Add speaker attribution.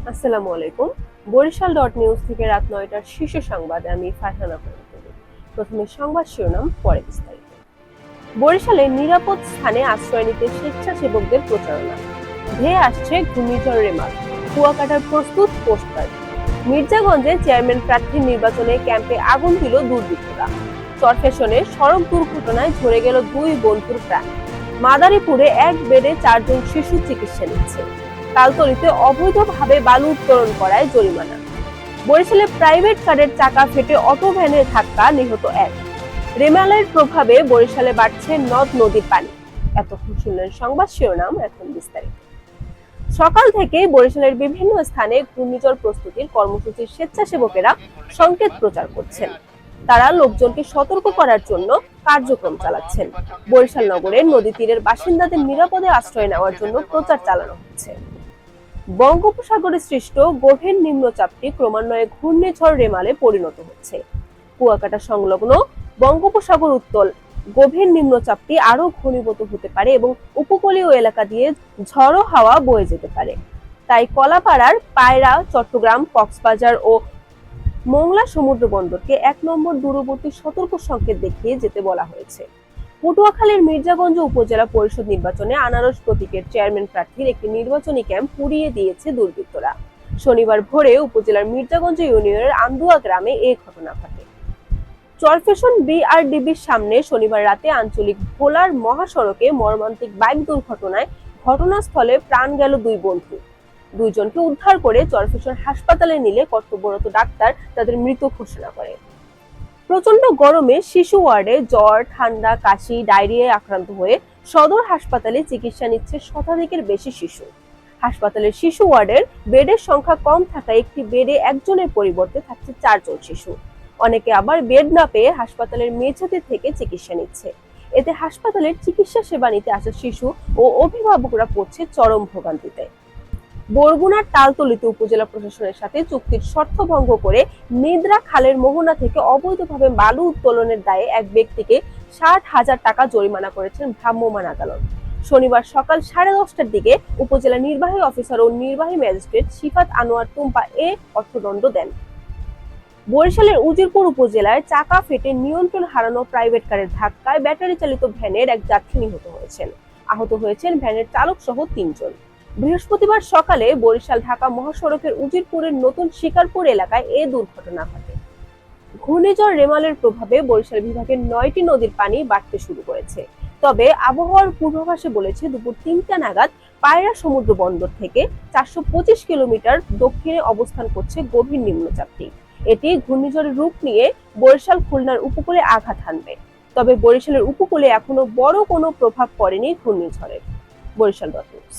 Speaker 1: আসসালামু আলাইকুম। বরিশাল.নিউজ থেকে রাত ৯টার শীর্ষ সংবাদে আমি ফারহানা ফারুক। প্রথমে সংবাদ শিরোনাম, পরে বিস্তারিত। বরিশালে নিরাপদ স্থানে আশ্রয় নিতে স্বেচ্ছাসেবকদের প্রচারণা। ধেয়ে আসছে ঘূর্ণিঝড় রেমাল, কুয়াকাটার প্রস্তুত পোস্টকার্ড। মির্জাগঞ্জে চেয়ারম্যান প্রার্থীর নির্বাচনে ক্যাম্পে আগুন দিল দুর্বৃত্তরা। চরফ্যাশনে সড়ক দুর্ঘটনায় ঝরে গেল দুই বন্ধুর প্রাণ। মাদারীপুরে এক বেডে 4 জন শিশু চিকিৎসা নিচ্ছে। তালতলিতে অবৈধভাবে বালু উত্তোলন করায় জরিমানা। বরিশালে প্রাইভেট কারের চাকা ফেটে অটো ভ্যানে ধাক্কা, নিহত এক। রেমালের প্রভাবে বরিশালে বাড়ছে নদ নদীর পানি। এতক্ষণ শুনলেন সংবাদ শিরোনাম, এখন বিস্তারিত। সকাল থেকে বরিশালের বিভিন্ন স্থানে ঘূর্ণিঝড় প্রস্তুতির কর্মসূচির স্বেচ্ছাসেবকেরা সংকেত প্রচার করছেন। তারা লোকজনকে সতর্ক করার জন্য কার্যক্রম চালাচ্ছেন। বরিশাল নগরের নদী তীরের বাসিন্দাদের নিরাপদে আশ্রয় নেওয়ার জন্য প্রচার চালানো হচ্ছে। বঙ্গোপসাগরে সৃষ্ট গভীর নিম্নচাপটি ক্রমান্বয়ে ঘূর্ণিঝড় রেমালে পরিণত হচ্ছে। কুয়াকাটা সংলগ্ন বঙ্গোপসাগর উত্তল গভীর নিম্নচাপটি আরো ঘনীভূত হতে পারে এবং উপকূলীয় এলাকা দিয়ে ঝড়ো হাওয়া বয়ে যেতে পারে। তাই কলাপাড়ার পায়রা, চট্টগ্রাম, কক্সবাজার ও মোংলা সমুদ্র বন্দরকে 1 নম্বর দূরবর্তী সতর্ক সংকেত দেখিয়ে যেতে বলা হয়েছে। পটুয়াখালীর মির্জাগঞ্জ উপজেলা পরিষদ নির্বাচনে আনারস প্রতীকের চেয়ারম্যান প্রার্থীর একটি নির্বাচনী ক্যাম্প পুড়িয়ে দিয়েছে দুর্বৃত্তরা। শনিবার ভোরে উপজেলার মির্জাগঞ্জ ইউনিয়নের আন্দুয়া গ্রামে এই ঘটনা ঘটে। চরফ্যাশন বিআরডিবির সামনে শনিবার রাতে আঞ্চলিক ভোলার মহাসড়কে মর্মান্তিক বাইক দুর্ঘটনায় ঘটনাস্থলে প্রাণ গেল দুই বন্ধু। দুইজনকে উদ্ধার করে চরফ্যাশন হাসপাতালে নিলে কর্তব্যরত ডাক্তার তাদের মৃত ঘোষণা করে। প্রচন্ড গরমে শিশু ওয়ার্ডে জ্বর, ঠান্ডা, কাশি, ডায়রিয়ায় আক্রান্ত হয়ে সদর হাসপাতালে চিকিৎসা নিচ্ছে শতাধিকের বেশি শিশু। হাসপাতালের শিশু ওয়ার্ডের বেডের সংখ্যা কম থাকায় একটি বেডে একজনের পরিবর্তে থাকছে 4 জন শিশু। অনেকে আবার বেড না পেয়ে হাসপাতালের মেঝেতে থেকে চিকিৎসা নিচ্ছে। এতে হাসপাতালের চিকিৎসা সেবা নিতে আসা শিশু ও অভিভাবকরা পড়ছে চরম ভোগান্তিতে। বরগুনার তালতলিতে উপজেলা প্রশাসনের সাথে চুক্তির শর্ত ভঙ্গ করে নিদ্রা খালের মোহনা থেকে অবৈধভাবে বালু উত্তোলনের দায়ে এক ব্যক্তিকে 60,000 টাকা জরিমানা করেছেন ভ্রাম্যমাণ আদালত। শনিবার সকাল 10:30টার দিকে উপজেলা নির্বাহী অফিসার ও নির্বাহী ম্যাজিস্ট্রেট সিফাত আনোয়ার টুম্পা অর্থদণ্ড দেন। বরিশালের উজিরপুর উপজেলায় চাকা ফেটে নিয়ন্ত্রণ হারানো প্রাইভেট কারের ধাক্কায় ব্যাটারি চালিত ভ্যানের এক যাত্রী নিহত হয়েছেন। আহত হয়েছেন ভ্যানের চালক সহ 3 জন। বৃহস্পতিবার সকালে বরিশাল ঢাকা মহাসড়কের উজিরপুরের নতুন শিকারপুর এলাকায় এই দুর্ঘটনা ঘটে। ঘূর্ণিঝড় রেমালের প্রভাবে বরিশাল বিভাগের 9টি নদীর পানি বাড়তে শুরু করেছে। তবে আবহাওয়ার পূর্বাভাসে বলেছে দুপুর 3টা নাগাদ পায়রা সমুদ্র বন্দর থেকে 425 কিলোমিটার দক্ষিণে অবস্থান করছে গভীর নিম্নচাপটি। এটি ঘূর্ণিঝড়ের রূপ নিয়ে বরিশাল, খুলনার উপকূলে আঘাত হানবে। তবে বরিশালের উপকূলে এখনো বড় কোনো প্রভাব পড়েনি ঘূর্ণিঝড়ের। বরিশাল.নিউজ।